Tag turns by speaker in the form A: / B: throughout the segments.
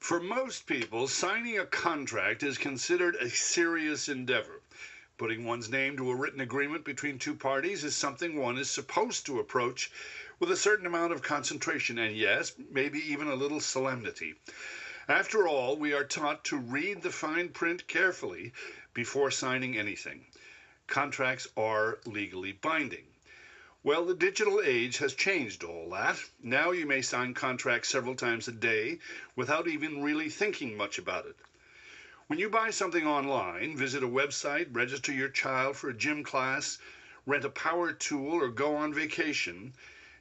A: For most people, signing a contract is considered a serious endeavor. Putting one's name to a written agreement between two parties is something one is supposed to approach with a certain amount of concentration and, yes, maybe even a little solemnity. After all, we are taught to read the fine print carefully before signing anything. Contracts are legally binding. Well, the digital age has changed all that. Now you may sign contracts several times a day without even really thinking much about it. When you buy something online, visit a website, register your child for a gym class, rent a power tool, or go on vacation,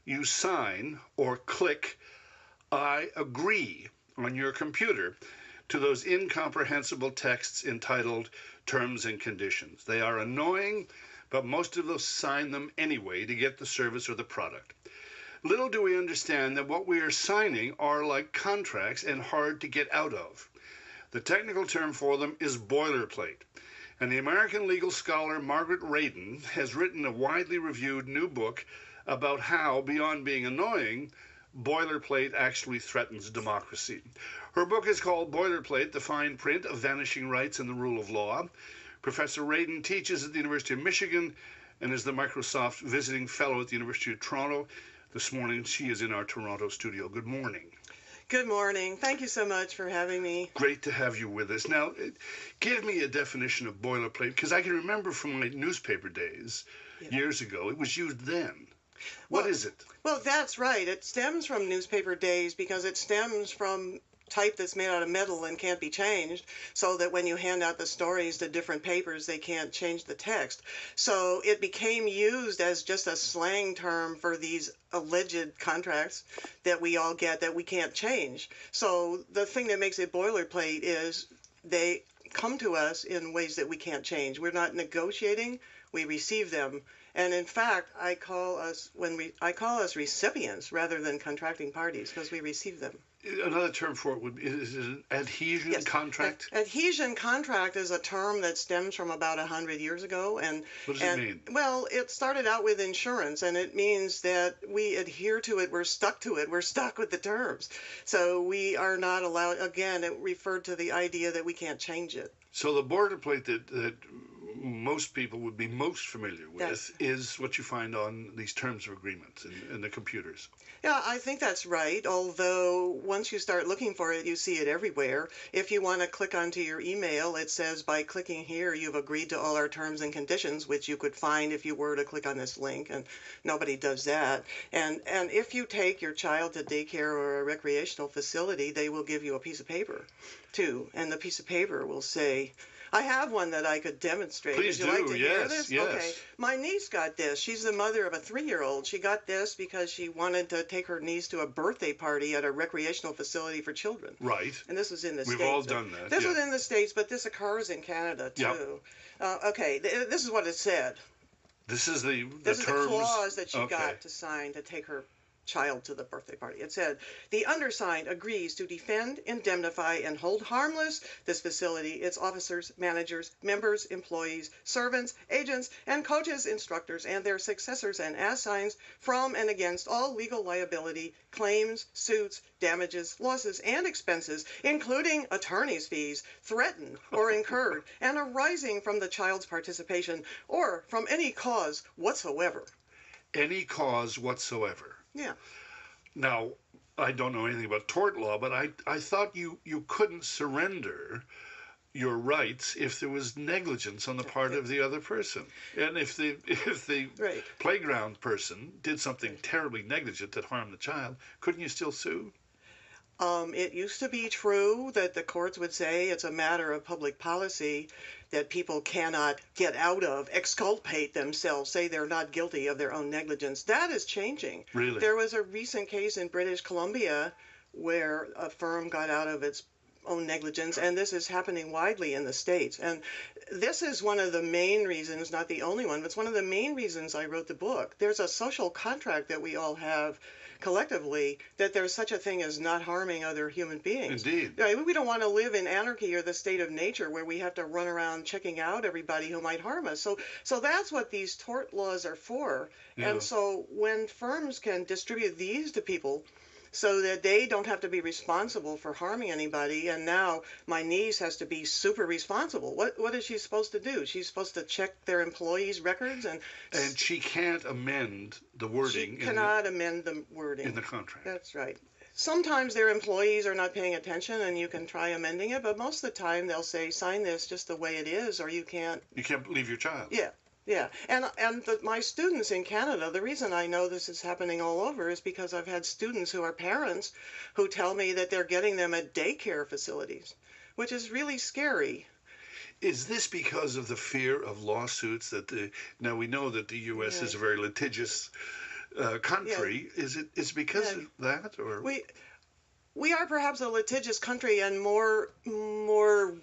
A: you sign or click "I agree" on your computer to those incomprehensible texts entitled Terms and Conditions. They are annoying, but most of us sign them anyway to get the service or the product. Little do we understand that what we are signing are like contracts and hard to get out of. The technical term for them is boilerplate, and the American legal scholar Margaret Radin has written a widely reviewed new book about how, beyond being annoying, boilerplate actually threatens democracy. Her book is called Boilerplate, The Fine Print of Vanishing Rights and the Rule of Law. Professor Radin teaches at the University of Michigan and is the Microsoft Visiting Fellow at the University of Toronto. This morning, she is in our Toronto studio. Good morning.
B: Good morning. Thank you so much for having me.
A: Great to have you with us. Now, give me a definition of boilerplate, because I can remember from my newspaper days years ago, it was used then. What is it?
B: Well, that's right. It stems from newspaper days because it stems from type that's made out of metal and can't be changed, so that when you hand out the stories to different papers, they can't change the text. So it became used as just a slang term for these alleged contracts that we all get that we can't change. So the thing that makes it boilerplate is they come to us in ways that we can't change. We're not negotiating, we receive them. And in fact, I call us recipients rather than contracting parties, because we receive them.
A: Another term for it would be, is it an adhesion contract?
B: Adhesion contract is a term that stems from about 100 years ago. And
A: what does it mean?
B: Well, it started out with insurance, and it means that we adhere to it, we're stuck to it, we're stuck with the terms. So we are not allowed, again, it referred to the idea that we can't change it.
A: So the boilerplate that most people would be most familiar with is what you find on these terms of agreements in the computers.
B: Yeah, I think that's right, although once you start looking for it, you see it everywhere. If you want to click onto your email, it says by clicking here, you've agreed to all our terms and conditions, which you could find if you were to click on this link, and nobody does that. And if you take your child to daycare or a recreational facility, they will give you a piece of paper, too, and the piece of paper will say, I have one that I could demonstrate.
A: Please
B: Would you like to hear this?
A: Yes.
B: Okay. My niece got this. She's the mother of a 3-year-old. She got this because she wanted to take her niece to a birthday party at a recreational facility for children.
A: Right.
B: And this was in the States.
A: We've all done that.
B: This was in the States, but this occurs in Canada, too. Okay, this is what it said.
A: This is the
B: This is
A: terms.
B: the clause that she got to sign to take her child to the birthday party. It said, the undersigned agrees to defend, indemnify, and hold harmless this facility, its officers, managers, members, employees, servants, agents, and coaches, instructors, and their successors and assigns from and against all legal liability, claims, suits, damages, losses, and expenses, including attorney's fees, threatened or incurred, and arising from the child's participation or from any cause whatsoever.
A: Any cause whatsoever.
B: Yeah.
A: Now, I don't know anything about tort law, but I thought you couldn't surrender your rights if there was negligence on the part of the other person. And if the playground person did something terribly negligent that harmed the child, couldn't you still sue?
B: It used to be true that the courts would say it's a matter of public policy that people cannot get out of, exculpate themselves, say they're not guilty of their own negligence. That is changing.
A: Really?
B: There was a recent case in British Columbia where a firm got out of its own negligence, and this is happening widely in the States. And this is one of the main reasons, not the only one, but it's one of the main reasons I wrote the book. There's a social contract that we all have collectively that there's such a thing as not harming other human beings.
A: Indeed.
B: We don't want to live in anarchy or the state of nature where we have to run around checking out everybody who might harm us. So that's what these tort laws are for. Yeah. And so when firms can distribute these to people, so that they don't have to be responsible for harming anybody. And now my niece has to be super responsible. What is she supposed to do? She's supposed to check their employees' records,
A: And she can't amend the wording
B: she cannot amend the wording
A: in the contract.
B: That's right. Sometimes their employees are not paying attention and you can try amending it, but most of the time they'll say, sign this just the way it is, or you can't.
A: You can't leave your child.
B: Yeah. Yeah, and my students in Canada, the reason I know this is happening all over is because I've had students who are parents who tell me that they're getting them at daycare facilities, which is really scary.
A: Is this because of the fear of lawsuits that now we know that the U.S. is a very litigious country. Yeah. Is it because of that, or
B: we are perhaps a litigious country and more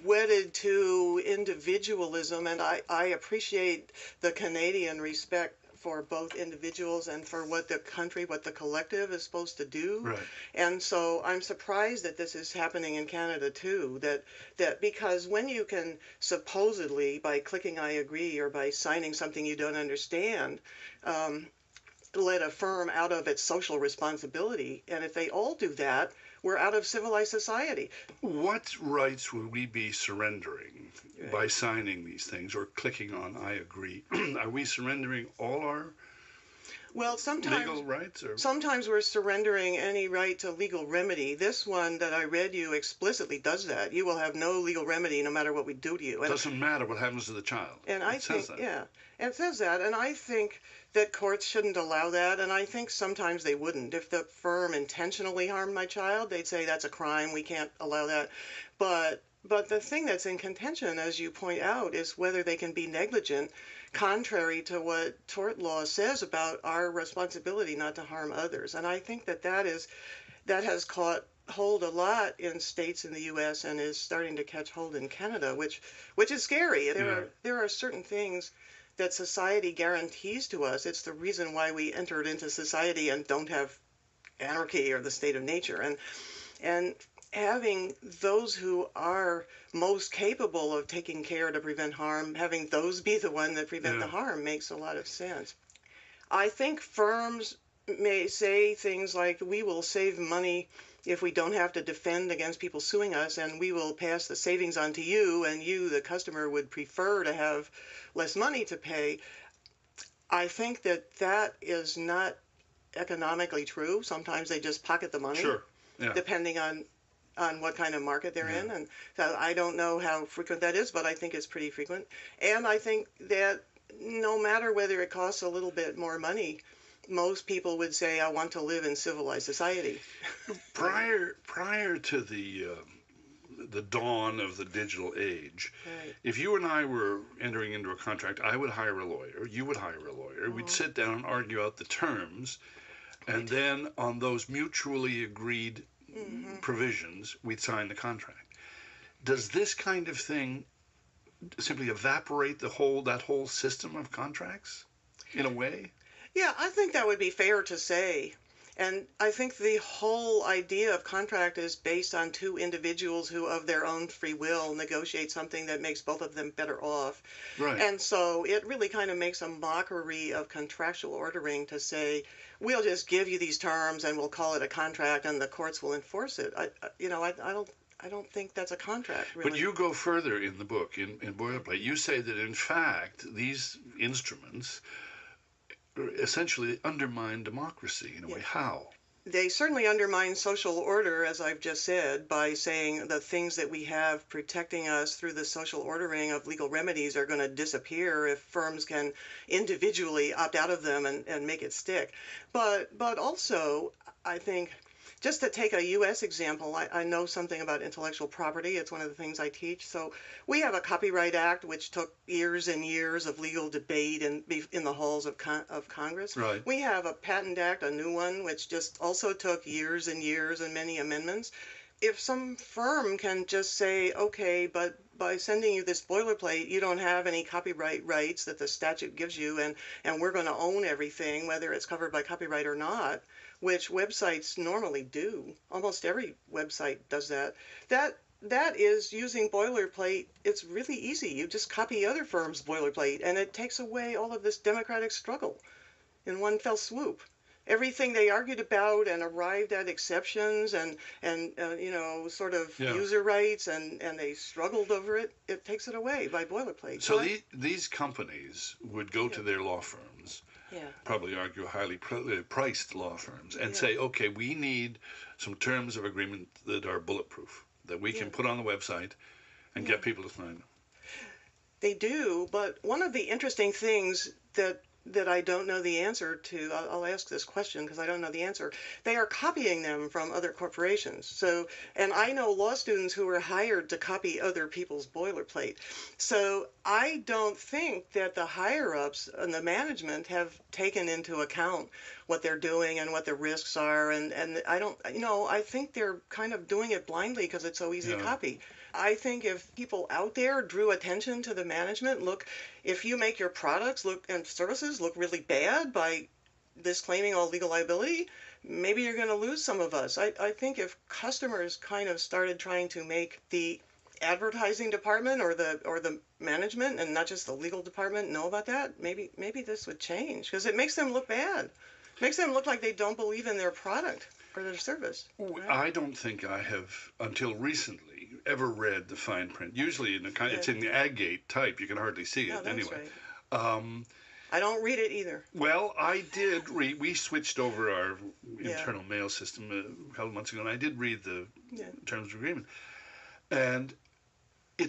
B: wedded to individualism, and I appreciate the Canadian respect for both individuals and for what the country, what the collective is supposed to do.
A: Right.
B: And so I'm surprised that this is happening in Canada too, that because when you can supposedly, by clicking I agree or by signing something you don't understand, let a firm out of its social responsibility, and if they all do that, we're out of civilized society.
A: What rights would we be surrendering by signing these things or clicking on I agree? Are we surrendering all our legal rights? Or?
B: Sometimes we're surrendering any right to legal remedy. This one that I read you explicitly does that. You will have no legal remedy no matter what we do to you.
A: It doesn't matter what happens to the child.
B: And I think, it says that. And I think that courts shouldn't allow that, and I think sometimes they wouldn't. If the firm intentionally harmed my child, they'd say that's a crime, we can't allow that. But the thing that's in contention, as you point out, is whether they can be negligent, contrary to what tort law says about our responsibility not to harm others. And I think that has caught hold a lot in states in the U.S. and is starting to catch hold in Canada, which is scary. There are certain things that society guarantees to us. It's the reason why we entered into society and don't have anarchy or the state of nature. And having those who are most capable of taking care to prevent harm, having those be the one that prevent the harm makes a lot of sense. I think firms may say things like, we will save money if we don't have to defend against people suing us, and we will pass the savings on to you, and you, the customer, would prefer to have less money to pay. I think that is not economically true. Sometimes they just pocket the money, depending on what kind of market they're in. And so I don't know how frequent that is, but I think it's pretty frequent. And I think that no matter whether it costs a little bit more money, most people would say, I want to live in civilized society.
A: Prior to the dawn of the digital age, if you and I were entering into a contract, I would hire a lawyer, you would hire a lawyer, we'd sit down and argue out the terms, and then on those mutually agreed provisions, we'd sign the contract. Does this kind of thing simply evaporate that whole system of contracts in a way?
B: Yeah, I think that would be fair to say. And I think the whole idea of contract is based on two individuals who, of their own free will, negotiate something that makes both of them better off.
A: Right.
B: And so it really kind of makes a mockery of contractual ordering to say, we'll just give you these terms and we'll call it a contract and the courts will enforce it. I don't think that's a contract, really.
A: But you go further in the book, in Boilerplate. You say that, in fact, these instruments essentially undermine democracy in a way. How?
B: They certainly undermine social order, as I've just said, by saying the things that we have protecting us through the social ordering of legal remedies are going to disappear if firms can individually opt out of them and make it stick. But also, I think, just to take a U.S. example, I know something about intellectual property. It's one of the things I teach. So we have a Copyright Act, which took years and years of legal debate in the halls of Congress.
A: Right.
B: We have a Patent Act, a new one, which just also took years and years and many amendments. If some firm can just say, okay, but by sending you this boilerplate, you don't have any copyright rights that the statute gives you, and we're going to own everything, whether it's covered by copyright or not, which websites normally do. Almost every website does that. That is using boilerplate. It's really easy. You just copy other firms' boilerplate, and it takes away all of this democratic struggle in one fell swoop. everything they argued about and arrived at exceptions and sort of
A: Yeah.
B: user rights and they struggled over it. It takes it away by boilerplate.
A: So these companies would go to their law firms,
B: yeah,
A: probably argue highly priced law firms, and
B: yeah,
A: say, okay, we need some terms of agreement that are bulletproof, that we can
B: yeah,
A: put on the website and
B: yeah.
A: get people to sign them.
B: They do, but one of the interesting things that I don't know the answer to, I'll ask this question because I don't know the answer. They are copying them from other corporations. So, and I know law students who were hired to copy other people's boilerplate. So I don't think that the higher ups and the management have taken into account what they're doing and what the risks are. And I don't, I think they're kind of doing it blindly because it's so easy to copy. I think if people out there drew attention to the management, look, if you make your products look and services look really bad by disclaiming all legal liability, maybe you're going to lose some of us. I think if customers kind of started trying to make the advertising department or the management and not just the legal department know about that, maybe this would change because it makes them look bad. It makes them look like they don't believe in their product or their service. Right?
A: I don't think I have, until recently, ever read the fine print. Usually it's in the Agate type. You can hardly see it anyway.
B: Right. I don't read it either.
A: Well, I did read. We switched over our internal mail system a couple months ago, and I did read the terms of agreement. And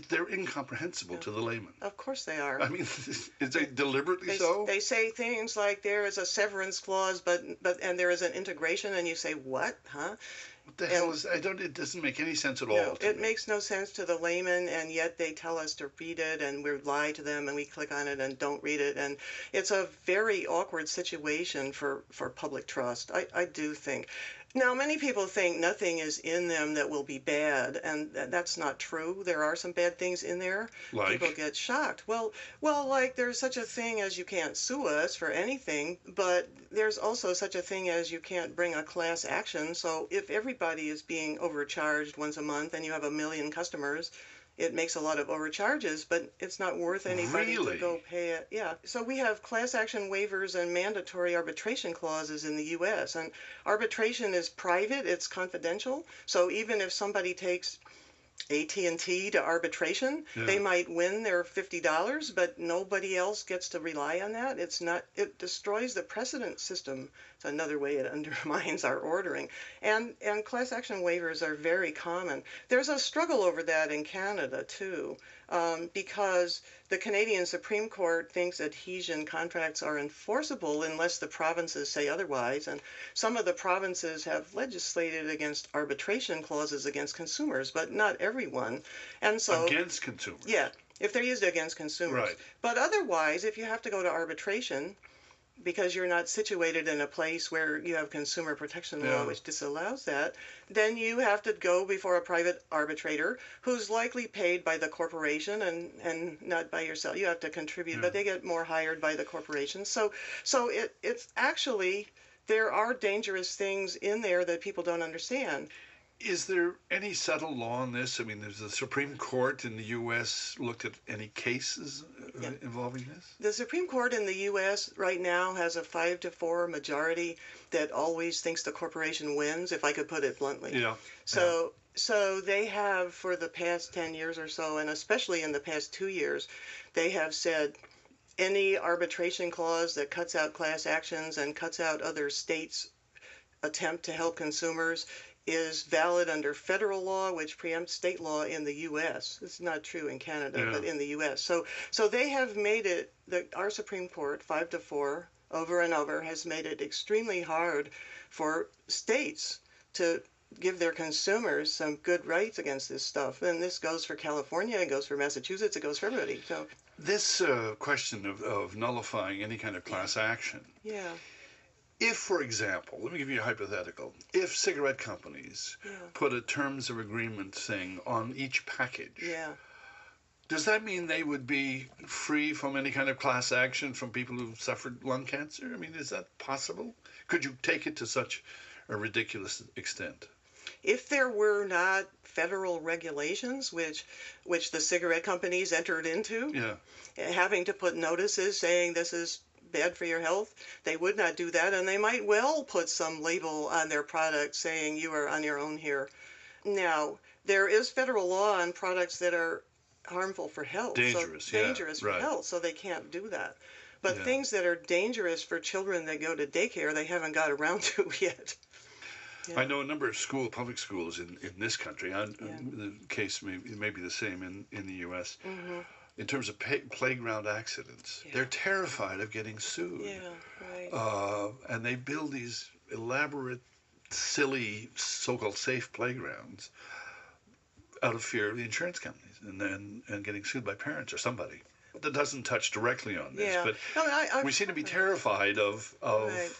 A: they're incomprehensible to the layman.
B: Of course they are.
A: I mean, is it deliberately so?
B: They say things like there is a severance clause, and there is an integration, and you say, what, huh?
A: What the hell is? It doesn't make any sense at all.
B: No, it makes no sense to the layman, and yet they tell us to read it, and we lie to them, and we click on it and don't read it, and it's a very awkward situation for public trust. I do think. Now, many people think nothing is in them that will be bad, and that's not true. There are some bad things in there.
A: Like?
B: People get shocked. Well, like there's such a thing as you can't sue us for anything, but there's also such a thing as you can't bring a class action. So if everybody is being overcharged once a month and you have 1 million customers, it makes a lot of overcharges, but it's not worth anybody to go pay it. Yeah. So we have class action waivers and mandatory arbitration clauses in the U.S. And arbitration is private, it's confidential. So even if somebody takes AT&T to arbitration, they might win their $50, but nobody else gets to rely on that. It destroys the precedent system. It's another way it undermines our ordering. And class action waivers are very common. There's a struggle over that in Canada too, because the Canadian Supreme Court thinks adhesion contracts are enforceable unless the provinces say otherwise. And some of the provinces have legislated against arbitration clauses against consumers, but not everyone. And so
A: against consumers.
B: Yeah, if they're used against consumers.
A: Right.
B: But otherwise, if you have to go to arbitration because you're not situated in a place where you have consumer protection law which disallows that, then you have to go before a private arbitrator who's likely paid by the corporation and not by yourself. You have to contribute, but they get more hired by the corporation. So it's actually, there are dangerous things in there that people don't understand.
A: Is there any settled law on this? I mean, there's the Supreme Court in the U.S. looked at any cases involving this?
B: The Supreme Court in the U.S. right now has a 5-4 majority that always thinks the corporation wins, if I could put it bluntly.
A: Yeah.
B: So they have, for the past 10 years or so, and especially in the past 2 years, they have said any arbitration clause that cuts out class actions and cuts out other states' attempt to help consumers is valid under federal law, which preempts state law in the U.S. It's not true in Canada, but in the U.S. So they have made it, our Supreme Court, 5-4, over and over, has made it extremely hard for states to give their consumers some good rights against this stuff. And this goes for California, it goes for Massachusetts, it goes for everybody. So
A: this question of nullifying any kind of class action.
B: Yeah.
A: If, for example, let me give you a hypothetical. If cigarette companies put a terms of agreement thing on each package, does that mean they would be free from any kind of class action from people who've suffered lung cancer? I mean, is that possible? Could you take it to such a ridiculous extent?
B: If there were not federal regulations, which the cigarette companies entered into, having to put notices saying this is bad for your health, they would not do that, and they might well put some label on their product saying you are on your own here. Now, there is federal law on products that are harmful for health.
A: Dangerous,
B: so,
A: yeah,
B: dangerous for
A: right.
B: health, so they can't do that. But
A: Yeah.
B: things that are dangerous for children that go to daycare, they haven't got around to yet. Yeah.
A: I know a number of public schools in this country, and
B: Yeah.
A: the case may be the same in the U.S.
B: Mm-hmm.
A: In terms of playground accidents.
B: Yeah.
A: They're terrified of getting sued.
B: Yeah, right.
A: And they build these elaborate, silly, so-called safe playgrounds out of fear of the insurance companies and getting sued by parents or somebody. That doesn't touch directly on this,
B: Yeah.
A: but
B: No,
A: we seem to be terrified of
B: Right.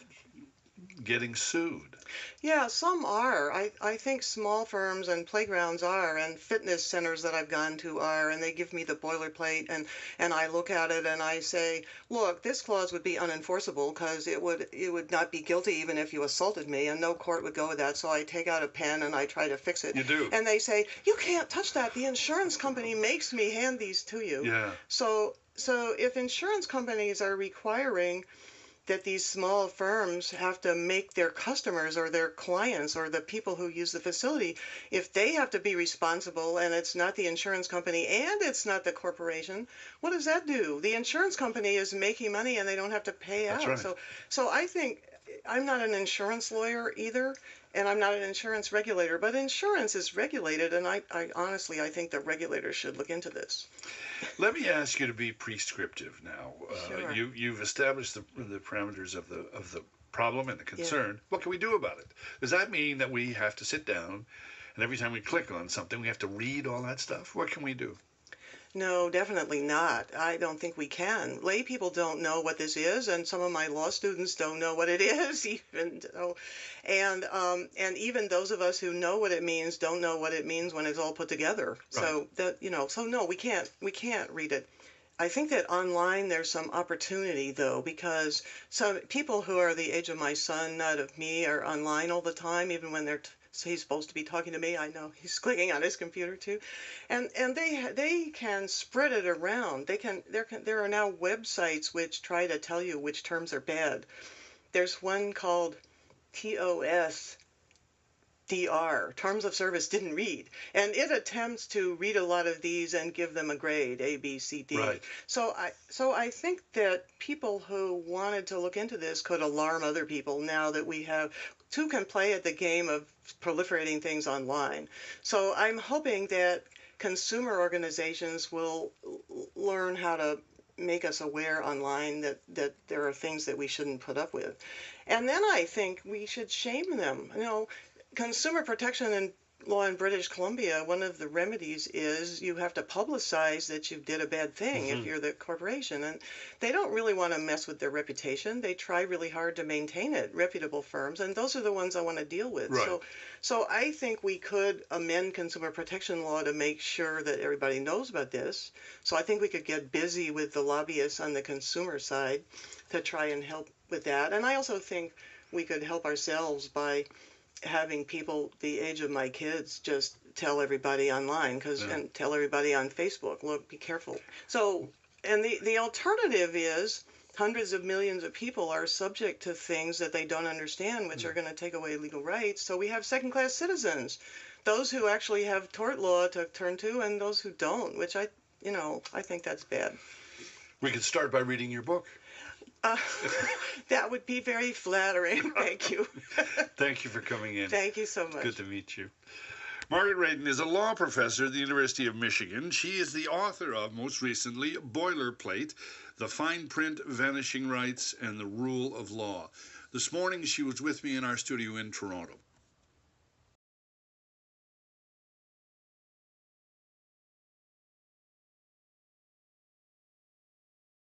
A: getting sued.
B: Yeah, some are. I think small firms and playgrounds are, and fitness centers that I've gone to are, and they give me the boilerplate, and I look at it and I say, look, this clause would be unenforceable because it would not be guilty even if you assaulted me, and no court would go with that. So I take out a pen and I try to fix it.
A: You do.
B: And they say, you can't touch that. The insurance company makes me hand these to you.
A: Yeah.
B: So if insurance companies are requiring that these small firms have to make their customers or their clients or the people who use the facility, if they have to be responsible and it's not the insurance company and it's not the corporation, what does that do? The insurance company is making money and they don't have to pay out.
A: That's right.
B: So I think I'm not an insurance lawyer either, and I'm not an insurance regulator, but insurance is regulated, and I honestly think the regulators should look into this.
A: Let me ask you to be prescriptive now.
B: Sure.
A: You've established the parameters of the problem and the concern.
B: Yeah.
A: What can we do about it? Does that mean that we have to sit down and every time we click on something we have to read all that stuff? What can we do?
B: No, definitely not. I don't think we can. Lay people don't know what this is, and some of my law students don't know what it is, even though, and even those of us who know what it means don't know what it means when it's all put together.
A: Right.
B: So no, we can't read it. I think that online there's some opportunity though, because some people who are the age of my son, not of me, are online all the time, even when so he's supposed to be talking to me. I know he's clicking on his computer too, and they can spread it around. There are now websites which try to tell you which terms are bad. There's one called TOS. Terms of Service Didn't Read, and it attempts to read a lot of these and give them a grade, A, B, C, D.
A: Right.
B: So I think that people who wanted to look into this could alarm other people now that we have two can play at the game of proliferating things online. So I'm hoping that consumer organizations will learn how to make us aware online that there are things that we shouldn't put up with. And then I think we should shame them. Consumer protection and law in British Columbia, one of the remedies is you have to publicize that you did a bad thing if you're the corporation. And they don't really want to mess with their reputation. They try really hard to maintain it, reputable firms, and those are the ones I want to deal with.
A: Right.
B: So I think we could amend consumer protection law to make sure that everybody knows about this. So I think we could get busy with the lobbyists on the consumer side to try and help with that. And I also think we could help ourselves by having people the age of my kids just tell everybody online and tell everybody on Facebook, look, be careful. So, and the alternative is hundreds of millions of people are subject to things that they don't understand, which are going to take away legal rights. So we have second-class citizens, those who actually have tort law to turn to and those who don't, which I think that's bad.
A: We could start by reading your book.
B: That would be very flattering. Thank you.
A: Thank you for coming in.
B: Thank you so much.
A: Good to meet you. Margaret Radin is a law professor at the University of Michigan. She is the author of, most recently, Boilerplate, The Fine Print, Vanishing Rights, and the Rule of Law. This morning she was with me in our studio in Toronto.